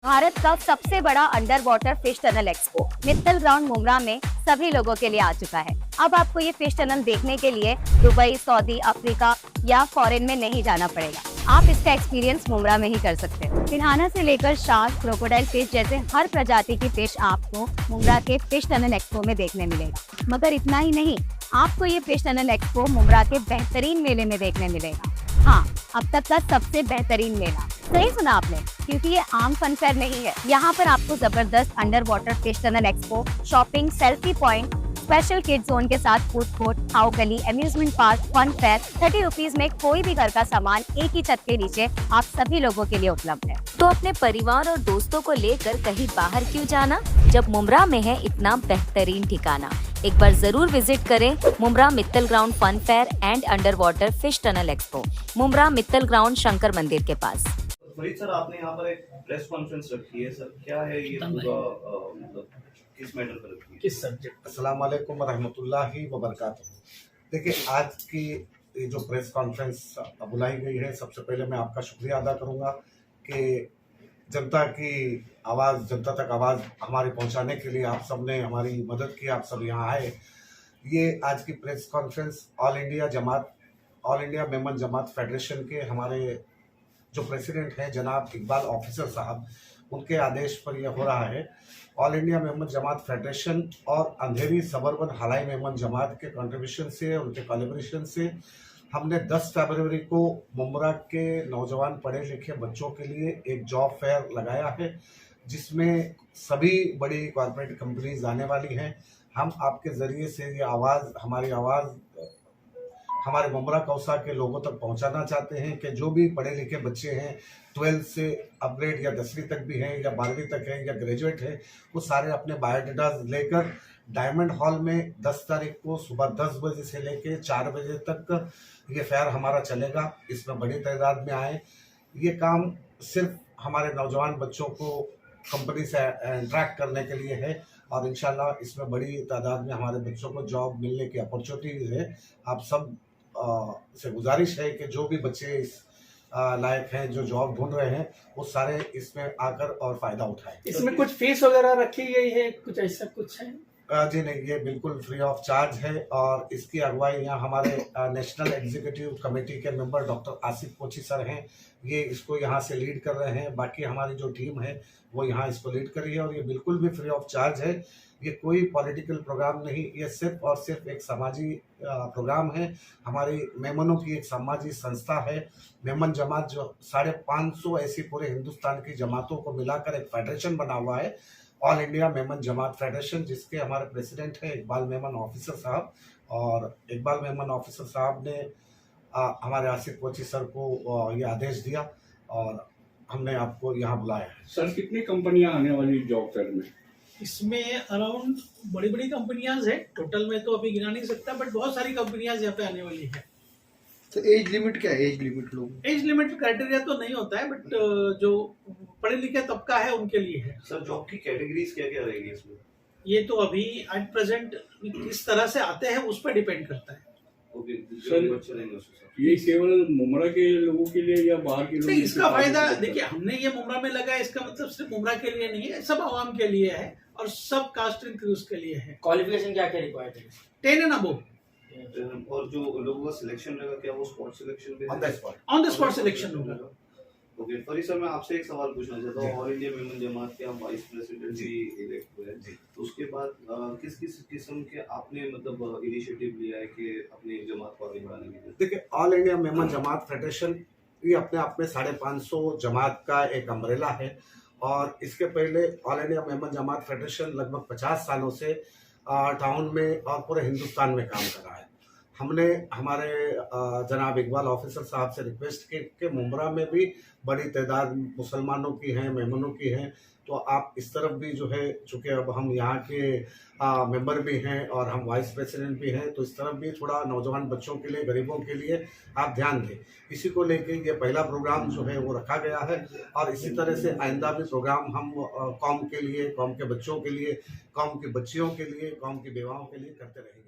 भारत का सबसे बड़ा under water fish tunnel expo Mittal ground Mumbra में सभी लोगों के लिए आ चुका है। अब आपको ये फिश टनल देखने के लिए दुबई, सऊदी, अफ्रीका या फॉरेन में नहीं जाना पड़ेगा। आप इसका एक्सपीरियंस मुमरा में ही कर सकते हैं। पिरान्हा से लेकर शार्क, क्रोकोडाइल फिश जैसे हर प्रजाति की फिश आपको मुमरा के फिश टनल एक्सपो में देखने मिलेगा। मगर इतना ही नहीं, आपको ये फिश टनल एक्सपो मुमरा के बेहतरीन मेले में देखने मिलेगा। हाँ, अब तक का सबसे बेहतरीन मेला। सही सुना आपने, क्योंकि ये आम फन फेयर नहीं है। यहाँ पर आपको जबरदस्त under water fish tunnel expo, shopping, selfie point, special kid zone के साथ फूड कोर्ट, खाओ गली, amusement park, fun fair, 30 rupees में कोई भी घर का सामान एक ही छत के नीचे आप सभी लोगों के लिए उपलब्ध है। तो अपने परिवार और दोस्तों को लेकर कहीं बाहर क्यों जाना, जब मुमरा में है इतना बेहतरीन ठिकाना। एक बार जरूर विजिट करें Mumbra Mittal ground fun fair and under water fish tunnel expo, Mumbra Mittal ground Shankar मंदिर के पास। फरीद सर, आपने यहाँ पर एक प्रेस कॉन्फ्रेंस रखी है सर, क्या है ये पूरा मतलब किस मैटर पर रखी है, किस सब्जेक्ट? अस्सलाम वालेकुम रहमतुल्लाहि व बरकातहू। देखिए, आज की ये जो प्रेस कॉन्फ्रेंस बुलाई गई है, सबसे पहले मैं आपका शुक्रिया अदा करूँगा कि जनता की आवाज़, जनता तक आवाज़ हमारी पहुँचाने के लिए आप सब ने हमारी मदद की, आप सब यहाँ आए। ये आज की press conference All India Memon Jamat Federation के हमारे जो प्रेसिडेंट हैं जनाब इकबाल ऑफिसर साहब, उनके आदेश पर यह हो रहा है। All India Memon Jamat federation और अंधेरी सबर्बन हलाई मेमन जमात के कंट्रीब्यूशन से, उनके कोलैबोरेशन से हमने 10 फरवरी को मुमरा के नौजवान पढ़े लिखे बच्चों के लिए एक जॉब फेयर लगाया है, जिसमें सभी बड़ी कॉर्पोरेट कंपनीज आने वाली हैं। हम आपके ज़रिए से ये हमारी आवाज़ हमारे मुमरा कौसा के लोगों तक पहुंचाना चाहते हैं कि जो भी पढ़े लिखे बच्चे हैं, 12th से अपग्रेड या 10वीं तक भी हैं या 12वीं तक हैं या ग्रेजुएट हैं, वो सारे अपने बायोडाटा लेकर डायमंड हॉल में 10 तारीख को सुबह 10 बजे से लेकर 4 बजे तक ये फेयर हमारा चलेगा। इसमें बड़ी तादाद में आए। ये काम सिर्फ हमारे नौजवान बच्चों को कंपनी से इंटरेक्ट करने के लिए है और इंशाल्लाह इसमें बड़ी तादाद में हमारे बच्चों को जॉब मिलने की अपॉर्चुनिटीज है। आप सब से गुजारिश है कि जो भी बच्चे इस लायक हैं, जो जॉब ढूंढ रहे हैं, वो सारे इसमें आकर और फायदा उठाएं। इसमें कुछ फीस वगैरह रखी गई है, कुछ ऐसा कुछ है? जी नहीं, ये बिल्कुल फ्री ऑफ चार्ज है और इसकी अगुवाई यहाँ हमारे नेशनल एग्जीक्यूटिव कमेटी के member doctor Asif Kochi sir हैं। ये इसको यहाँ से लीड कर रहे हैं। बाकी हमारी जो टीम है वो यहाँ इसको लीड कर रही है और ये बिल्कुल भी फ्री ऑफ चार्ज है। ये कोई पॉलिटिकल प्रोग्राम नहीं, ये सिर्फ और सिर्फ एक समाजी प्रोग्राम है। हमारी मेमनों की एक समाजी संस्था है मेमन जमात, जो 550 ऐसी पूरे हिंदुस्तान की जमातों को मिलाकर एक फेडरेशन बना हुआ है, all India Memon Jamat federation, जिसके हमारे प्रेसिडेंट हैं इकबाल मेमन ऑफिसर साहब। और इकबाल मेमन ऑफिसर साहब ने हमारे आसिफ कोची सर को ये आदेश दिया और हमने आपको यहाँ बुलाया है। सर, कितनी कंपनियां आने वाली जॉब फेयर में? इसमें अराउंड बड़ी बड़ी कंपनियां है, टोटल में तो अभी गिना नहीं सकता, बट बहुत सारी कंपनियां यहाँ पे आने वाली है। तो एज लिमिट क्या है? एज लिमिट लोग एज लिमिट क्राइटेरिया तो नहीं होता है, बट जो पढ़े लिखे तबका है उनके लिए है। सर, जॉब की कैटेगरीज क्या क्या रहेगी इसमें? ये तो अभी एट प्रेजेंट किस तरह से आते हैं उस पर डिपेंड करता है। ये केवल मुमरा के लोगों के लिए या बाहर के लोगों? इसका फायदा देखिए, हमने ये मुमरा में लगा, इसका मतलब सिर्फ मुमरा के लिए नहीं है, सब आवाम के लिए है और सब कास्ट एंड क्रूज के लिए है। क्वालिफिकेशन क्या क्या रिक्वायर्ड है? 10 एंड अबव। और जो लोगों का सिलेक्शन रहेगा, क्या वो spot selection on the spot selection होगा? ओके फरीद सर, मैं आपसे एक सवाल पूछना चाहता हूँ। ऑल इंडिया मेमन जमात के आप वाइस प्रेसिडेंट भी इलेक्ट हुए हैं, तो उसके बाद किस किस किस्म के आपने मतलब इनिशिएटिव लिया है कि अपनी जमात को आगे बढ़ाने के लिए? देखिए, all India Memon Jamat federation ये अपने आप में 550 जमात का एक अम्ब्रेला है और इसके पहले all India Memon Jamat federation लगभग 50 सालों से टाउन में और पूरे हिंदुस्तान में काम कर रहा है। हमने हमारे जनाब इकबाल ऑफिसर साहब से रिक्वेस्ट की कि मुमरा में भी बड़ी तादाद मुसलमानों की हैं, मेमनों की हैं, तो आप इस तरफ भी जो है, चूँकि अब हम यहाँ के मेंबर भी हैं और हम वाइस प्रेसिडेंट भी हैं, तो इस तरफ भी थोड़ा नौजवान बच्चों के लिए, गरीबों के लिए आप ध्यान दें। इसी को लेके ये पहला प्रोग्राम जो है वो रखा गया है और इसी तरह से आइंदा भी प्रोग्राम हम कौम के लिए, कौम के बच्चों के लिए, कौम की बच्चियों के लिए, कौम की बेवाओं के लिए करते रहेंगे।